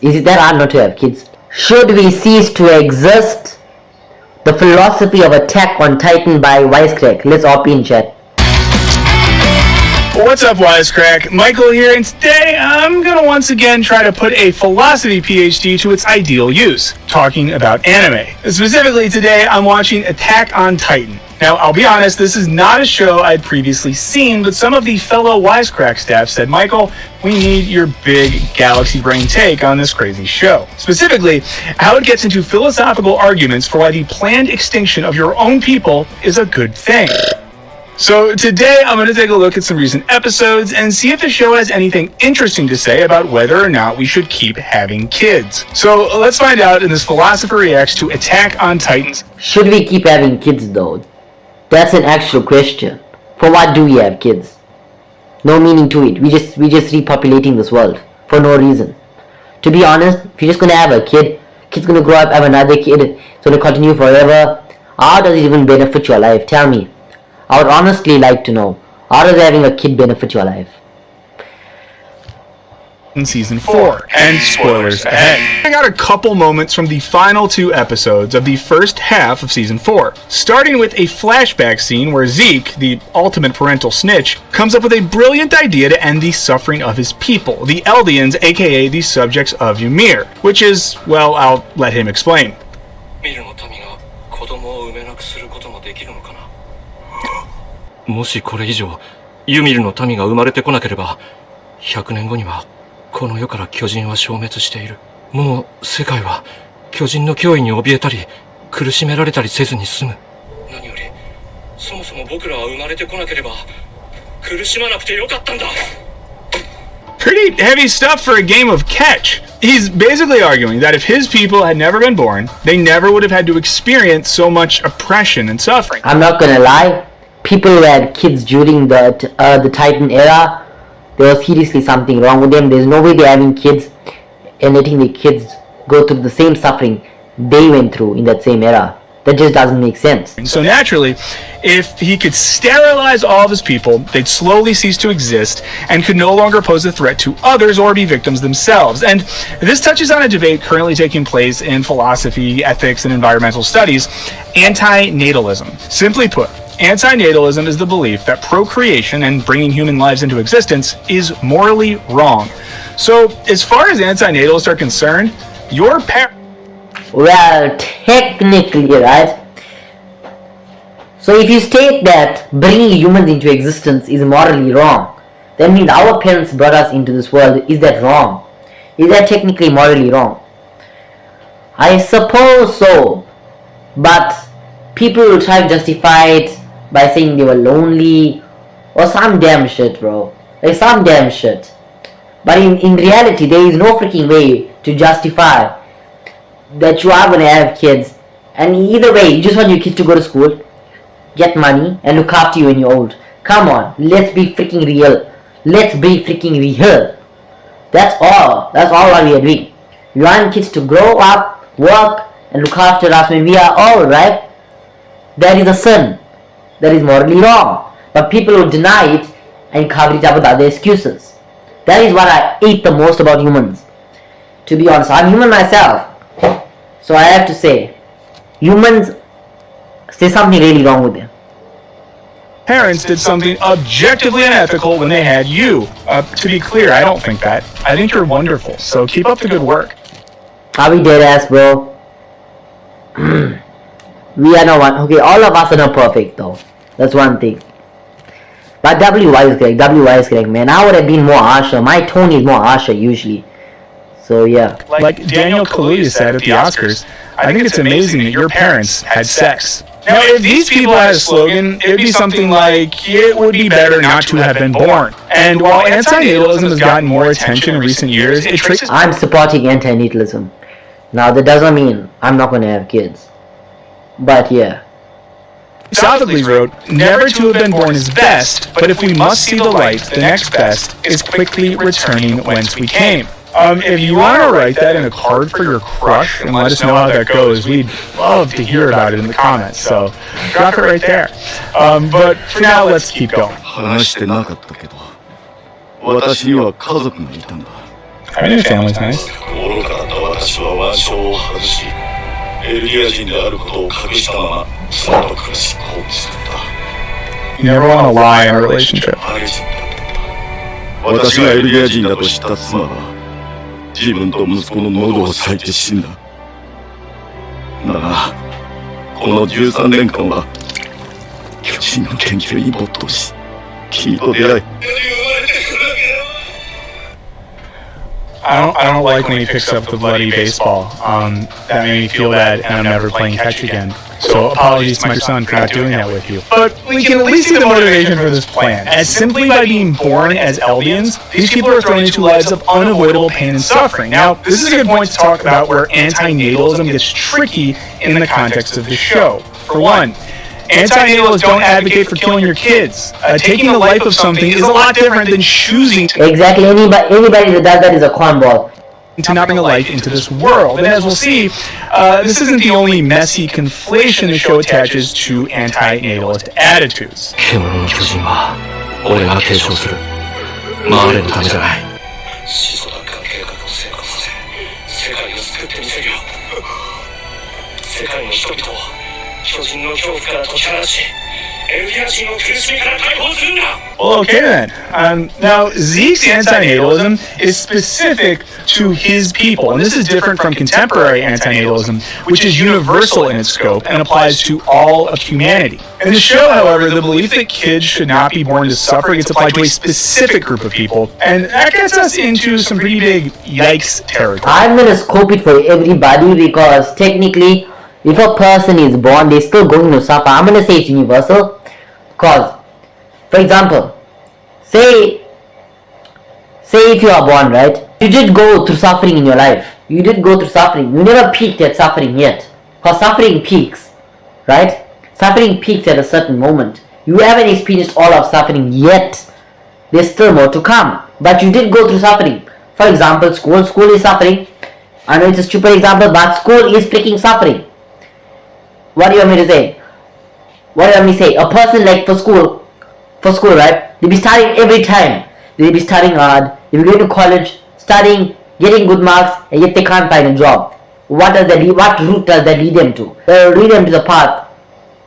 Is it that hard not to have kids? Should we cease to exist? The philosophy of Attack on Titan by Wisecrack. Let's hop in, chat. What's up, Wisecrack? Michael here, and today I'm gonna once again try to put a philosophy PhD to its ideal use, talking about anime. Specifically today, I'm watching Attack on Titan. Now, I'll be honest, this is not a show I'd previously seen, but some of the fellow Wisecrack staff said, Michael, we need your big galaxy brain take on this crazy show. Specifically, how it gets into philosophical arguments for why the planned extinction of your own people is a good thing. So today I'm going to take a look at some recent episodes and see if the show has anything interesting to say about whether or not we should keep having kids. So let's find out in this Philosopher Reacts to Attack on Titans. Should we keep having kids though? That's an actual question. For what do we have kids? No meaning to it. We just repopulating this world for no reason. To be honest, if you're just gonna have a kid, kid's gonna grow up, have another kid, it's gonna continue forever. How does it even benefit your life? Tell me. I would honestly like to know. How does having a kid benefit your life? In Season 4, and spoilers ahead. I got a couple moments from the final 2 episodes of the first half of Season 4, starting with a flashback scene where Zeke, the ultimate parental snitch, comes up with a brilliant idea to end the suffering of his people, the Eldians, aka the subjects of Ymir, which is, well, I'll let him explain. もしこれ以上、ユミルの民が生まれてこなければ、100年後には、この世から巨人は消滅している。もう世界は巨人の脅威に怯えたり、苦しめられたりせずに済む。何より、そもそも僕らは生まれてこなければ、苦しまなくてよかったんだ。Pretty heavy stuff for a game of catch. He's basically arguing that if his people had never been born, they never would have had to experience so much oppression and suffering. I'm not gonna lie. People who had kids during the Titan era, there was seriously something wrong with them. There's no way they're having kids and letting the kids go through the same suffering they went through in that same era. That just doesn't make sense. So naturally, if he could sterilize all of his people, they'd slowly cease to exist and could no longer pose a threat to others or be victims themselves. And this touches on a debate currently taking place in philosophy, ethics, and environmental studies: antinatalism. Simply put, antinatalism is the belief that procreation and bringing human lives into existence is morally wrong. So, as far as antinatalists are concerned, your parents... Well, technically, right? So if you state that bringing humans into existence is morally wrong, that means our parents brought us into this world. Is that wrong? Is that technically morally wrong? I suppose so. But people will try to justify it by saying they were lonely or some damn shit, bro. Like some damn shit. But in reality, there is no freaking way to justify that you are going to have kids. And either way, you just want your kids to go to school, get money, and look after you when you're old. Come on, let's be freaking real. Let's be freaking real. That's all. That's all what we are doing. We want kids to grow up, work, and look after us when we are old, right? That is a sin. That is morally wrong. But people will deny it and cover it up with other excuses. That is what I hate the most about humans. To be honest, I'm human myself. So I have to say, humans, there's something really wrong with them. Parents did something objectively unethical when they had you. To be clear, I don't think that. I think you're wonderful, so keep up the good work. Are we dead ass, bro? We are not one. Okay, all of us are not perfect though. That's one thing. But Wisecrack, man. I would have been more harsher. My tone is more harsher usually. So yeah. Like Daniel Kaluuya said at the Oscars, I think it's amazing that your parents had sex. Now, if these people had a slogan, it would be something like, it would be better not to have been born. And while antinatalism has gotten more attention in recent years, it traces... I'm supporting antinatalism. Now, that doesn't mean I'm not going to have kids. But yeah. Sophocles wrote, never to have been born is best, but if we must see the light, the next best is quickly returning whence we came. If you want to write that in a card for your crush and let us know how that goes, we'd love to hear about it in the comments, so drop it right there. But for now, let's keep going. Having a family's nice. 私は腕章を外し、エルディア人であることを隠したまま妻と暮らし子を作った。 You never want to lie in a relationship. ハゲ人だと思った。私がエルディア人だと知った妻は自分と息子の喉を裂いて死んだ。だがこの13年間は巨人の研究に没頭し、君と出会い。I don't like when he picks up the bloody baseball. That made me feel bad, and I'm never playing catch again. So apologies to my son for not doing that with you. But we can at least see the motivation for this plan. As simply by being born as Eldians, these people are thrown into lives of unavoidable pain and suffering. Now, this is a good point to talk about where antinatalism gets tricky in the context of the show. For one, antinatalists don't advocate for killing your kids. Taking the life of something is a lot different than choosing to... Exactly, anybody that does that is a cornball. To not bring a life into this world. And as we'll see, this isn't the only messy conflation the show attaches to anti-natalist attitudes. 獣の巨人は俺が継承する。マーレのためじゃない。始祖奪還計画を成功させ、世界を救ってみせるよ。世界の人々を巨人の恐怖から解き放ち、エルディア人を苦しみから解放するんだ。 Well, okay then. Now, Zeke's antinatalism is specific to his people, and this is different from contemporary antinatalism, which is universal in its scope and applies to all of humanity. In the show, however, the belief that kids should not be born to suffer gets applied to a specific group of people, and that gets us into some pretty big yikes territory. I'm gonna scope it for everybody because technically, if a person is born, they're still going to suffer. I'm gonna say it's universal because, for example, say if you are born, right? You did go through suffering in your life. You did go through suffering. You never peaked at suffering yet. Because suffering peaks, right? Suffering peaks at a certain moment. You haven't experienced all of suffering yet. There's still more to come. But you did go through suffering. For example, school. School is suffering. I know it's a stupid example, but school is freaking suffering. What do you want me to say? What do you want me to say? A person like for school, right? They'll be studying every time. They'll be studying hard. They'll be going to college, studying, getting good marks, and yet they can't find a job. What route does that lead them to? They'll lead them to the path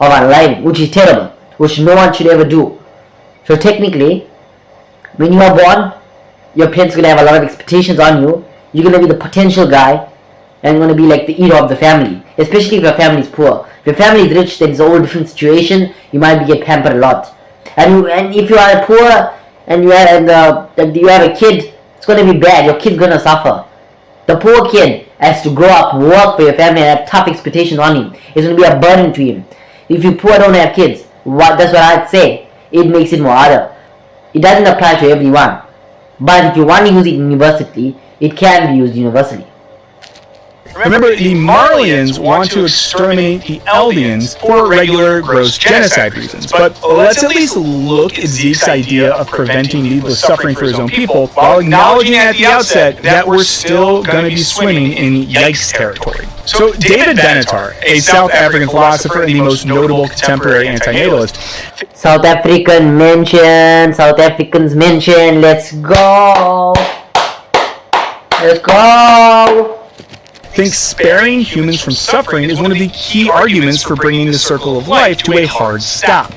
of unalignment, which is terrible, which no one should ever do. So technically, when you are born, your parents are going to have a lot of expectations on you. You're going to be the potential guy, and you're going to be like the hero of the family, especially if your family is poor. If your family is rich, then it's a whole different situation. You might get pampered a lot. And if you are poor and you have a kid, it's going to be bad. Your kid's going to suffer. The poor kid has to grow up, work for your family, and have tough expectations on him. It's going to be a burden to him. If you poor don't have kids, that's what I'd say. It makes it more harder. It doesn't apply to everyone. But if you want to use it universally, it can be used universally. Remember, the Marlians want to exterminate the Eldians for regular, gross genocide reasons. But let's at least look at Zeke's idea of preventing needless suffering for his own people while acknowledging at the outset that we're still going to be swimming in yikes territory. So David Benatar, a South African philosopher and the most notable contemporary antinatalist, South Africans mention, let's go! Let's go! thinks sparing humans from suffering is one of the key arguments for bringing the circle of life to a hard stop.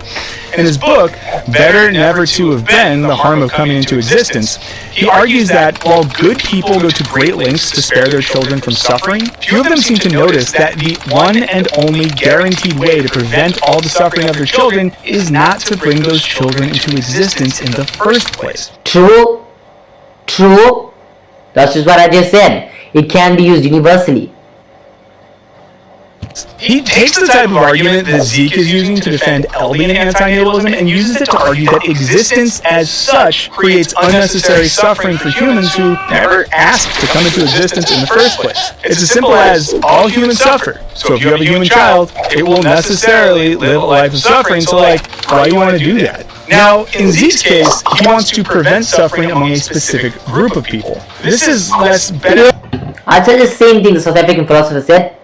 In his book, Better Never to Have Been, The Harm of Coming into Existence, he argues that while good people go to great lengths to spare their children from suffering, few of them seem to notice that the one and only guaranteed way to prevent all the suffering of their children is not to bring those children into existence in the first place. True. That's just what I just said. It can be used universally. He takes the type of argument that Zeke is using to defend Eldian antinatalism and uses it to argue that existence as such creates unnecessary suffering for humans who never asked to come into existence in the first place. It's as simple as all humans suffer. So if you have a human child, it will necessarily live a life of suffering. So why do you want to do that? Now, in Zeke's case, he wants to prevent suffering among a specific group of people. This is less better. I'll tell you the same thing the South African philosopher said.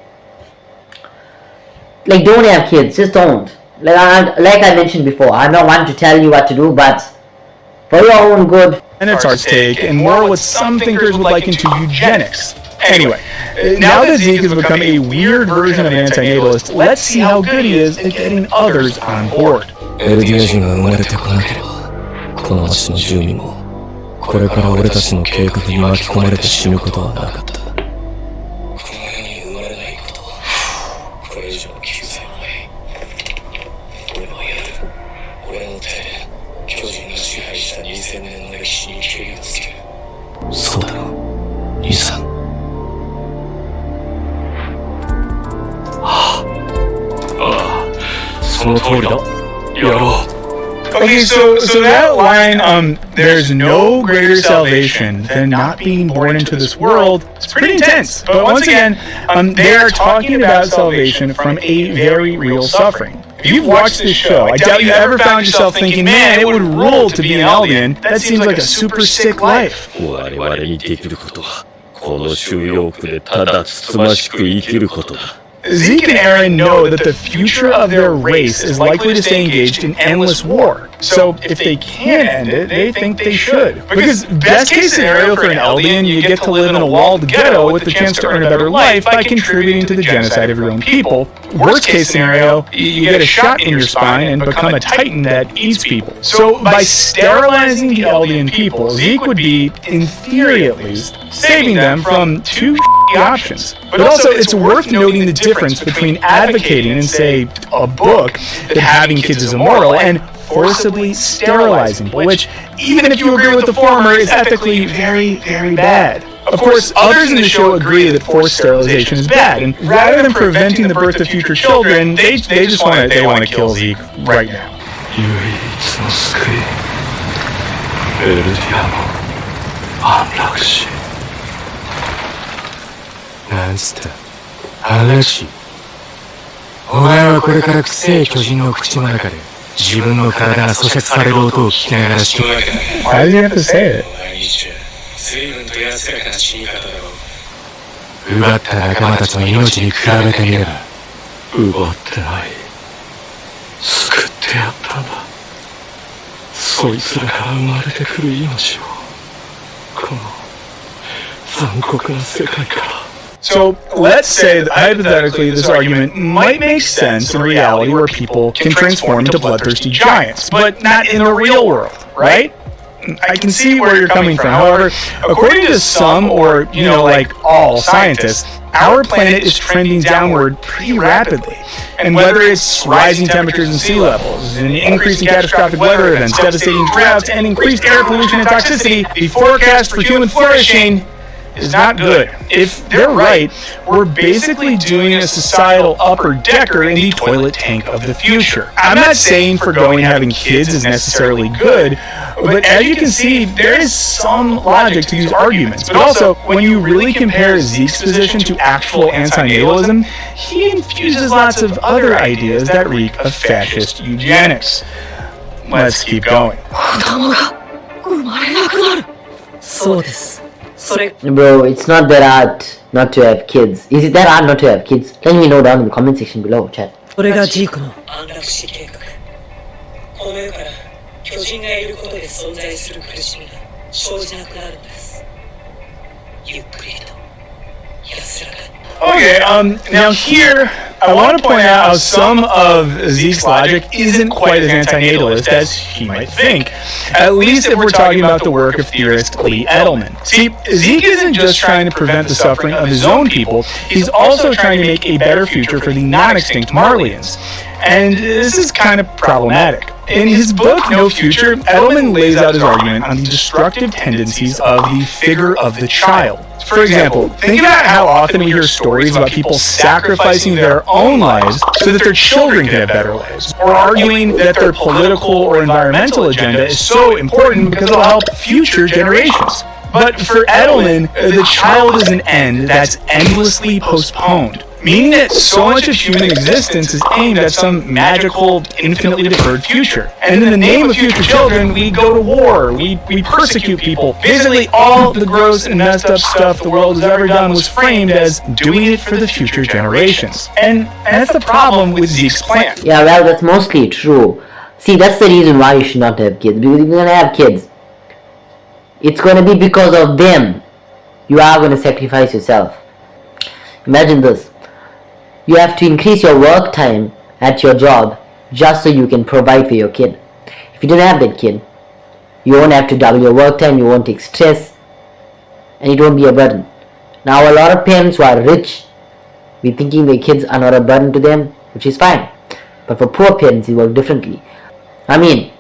Like, don't have kids, just don't. Like I mentioned before, I'm not one to tell you what to do, but for your own good. And it's our take, and more what some thinkers would liken to eugenics. Anyway, Now that Zeke has become a weird version of an anti-natalist, let's see how good he is at getting others on board. エルディア人が生まれてこなければ、この町の住民も、これから俺たちの計画に巻き込まれて死ぬことはなかった。この世に生まれないことは、これ以上の救済はない。俺はやる。俺の手で、巨人が支配した2000年の歴史にけりをつける。そうだろ、兄さん。その通りだ。やろう。Okay, so that line, there's no greater salvation than not being born into this world, it's pretty intense. But once again, they are talking about salvation from a very real suffering. If you've watched this show, I doubt you ever found yourself thinking, man, it would rule to be an Eldian. That seems like a super sick life. 我々にできることは、この収容区でただつつましく生きることだ。Zeke and Aaron know that the future of their race is likely to stay engaged in endless war. So if they can end it, they think they should. Because best case scenario for an Eldian, you get to live in a walled ghetto with the chance to earn a better life by contributing to the genocide of your own people. Worst case scenario, you get a shot in your spine and become a titan that eats people. So by sterilizing the Eldian people, Zeke would be, in theory at least, saving them from two options. But also, it's worth noting the difference between advocating in, say, a book that having kids is immoral and forcibly sterilizing people, which, even if you agree with the former, is ethically very, very bad. Of course, others in the show agree that forced sterilization is bad, and rather than preventing the birth of future children, they just want to kill Zeke right now. 唯一の救い、エルディアの安楽死。なんつった？安楽死？お前はこれから臭い巨人の口の中で自分の体が咀嚼される音を聞きながら死ぬわけだ。Why do you have to say it? 随分と安らかな死に方だろう。奪った仲間たちの命に比べてみれば、奪ってない。救ってやったんだ。そいつらから生まれてくる命を、この残酷な世界から。So let's say that hypothetically this argument might make sense in reality where people can transform into bloodthirsty giants, but not in the real world, right? I can see where you're coming from. However, according to some, or, like all scientists, our planet is trending downward pretty rapidly. And whether it's rising temperatures and sea levels, an increase in catastrophic weather events, devastating droughts, and increased air pollution and toxicity, the forecast for human flourishing is not good. If they're right, we're basically doing a societal upper decker in the toilet tank of the future. I'm not saying forgoing having kids is necessarily good, but as you can see, there is some logic to these arguments. But also, when you really compare Zeke's position to actual anti-natalism, he infuses lots of other ideas that reek of fascist eugenics. Let's keep going. Bro, it's not that hard not to have kids. Is it that hard not to have kids? Let me know down in the comment section below, chat. これがジークの安楽死計画。この世から巨人がいることで存在する苦しみが生じなくなるんです。ゆっくりと安らかに。Okay, now here, I want to point out how some of Zeke's logic isn't quite as anti-natalist as he might think, at least if we're talking about the work of theorist Lee Edelman. See, Zeke isn't just trying to prevent the suffering of his own people, he's also trying to make a better future for the non-extinct Marlians. And this is kind of problematic. In his book, No Future, Edelman lays out his argument on the destructive tendencies of the figure of the child. For example, think about how often we hear stories about people sacrificing their own lives so that their children can have better lives, or arguing that their political or environmental agenda is so important because it'll help future generations. But for Edelman, the child is an end that's endlessly postponed, meaning that so much of human existence is aimed at some magical, infinitely deferred future. And in the name of future children, we go to war, we persecute people. Basically, all the gross and messed up stuff the world has ever done was framed as doing it for the future generations. And that's the problem with Zeke's plan. Yeah, well, that's mostly true. See, that's the reason why you should not have kids. Because if you're gonna have kids, it's gonna be because of them. You are gonna sacrifice yourself. Imagine this. You have to increase your work time at your job just so you can provide for your kid. If you don't have that kid, you won't have to double your work time, you won't take stress, and it won't be a burden. Now a lot of parents who are rich, be thinking their kids are not a burden to them, which is fine. But for poor parents, it works differently. I mean,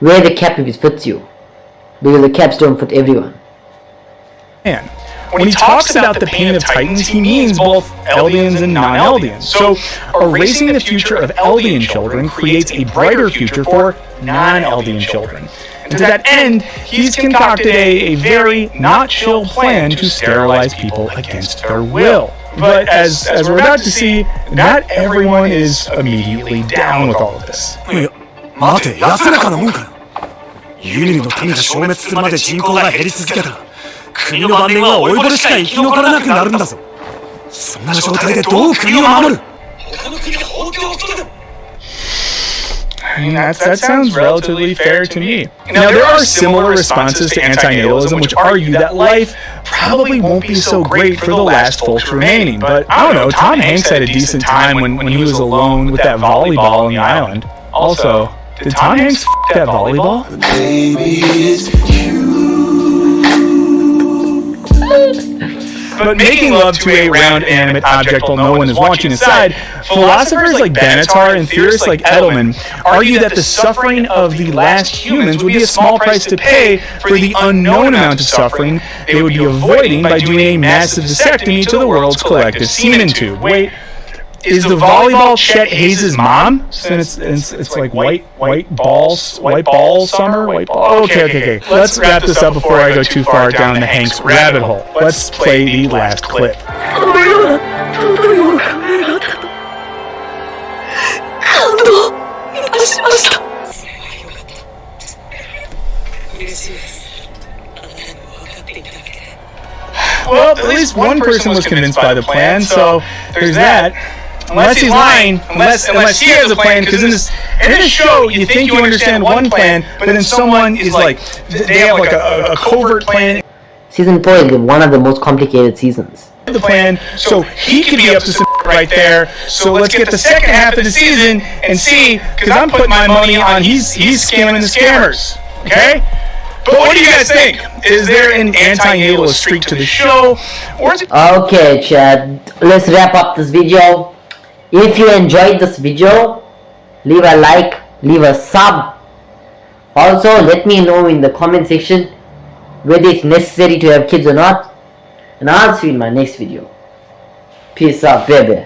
wear the cap if it fits you, because the caps don't fit everyone. Man. When he talks about the pain of Titans, he means both Eldians and non-Eldians. So, erasing the future of Eldian children creates a brighter future for non-Eldian children. And to that end, he's concocted a very not chill plan to sterilize people against their will. But as we're about to see, not everyone is immediately down with all of this. 待て、安らかなもんかよ。ユミルの民が消滅するまで人口が減り続けたら、国の晩年は老いぼれしか生き残らなくなるんだぞ。そんな状態でどう国を守る？ I mean, that sounds relatively fair to me. Now, there are similar responses to antinatalism which argue that life probably won't be so great for the last folks remaining. But, I don't know, Tom Hanks had a decent time when he was alone with that volleyball on the island. Also, did Tom Hanks that volleyball? But making love to a round animate object while no one is watching aside, philosophers like Benatar and theorists like Edelman argue that the suffering of the last humans would be a small price to pay for the unknown amount of suffering they would be avoiding by doing a massive vasectomy to the world's collective semen tube. Wait, is the volleyball Chet Hayes' mom? Since it's like white ball summer. Okay. Let's wrap this up before I go too far down the Hanks rabbit hole. Let's play the last clip. Well, at least one person was convinced by the plan, so there's that. Unless he's lying, unless he has a plan, because in this show, you think you understand one plan, but then someone is like, they have like a covert plan. Season 4 is one of the most complicated seasons. The plan, so he could be up to some right there. So let's get the second half of the season and see, because I'm putting my money on he's scamming the scammers. Okay? But what do you guys think? Is there an anti-natalist streak to the show, or is it? Okay, Chad, let's wrap up this video. If you enjoyed this video, leave a like, leave a sub. Also, let me know in the comment section whether it's necessary to have kids or not, and I'll see you in my next video. Peace out, baby.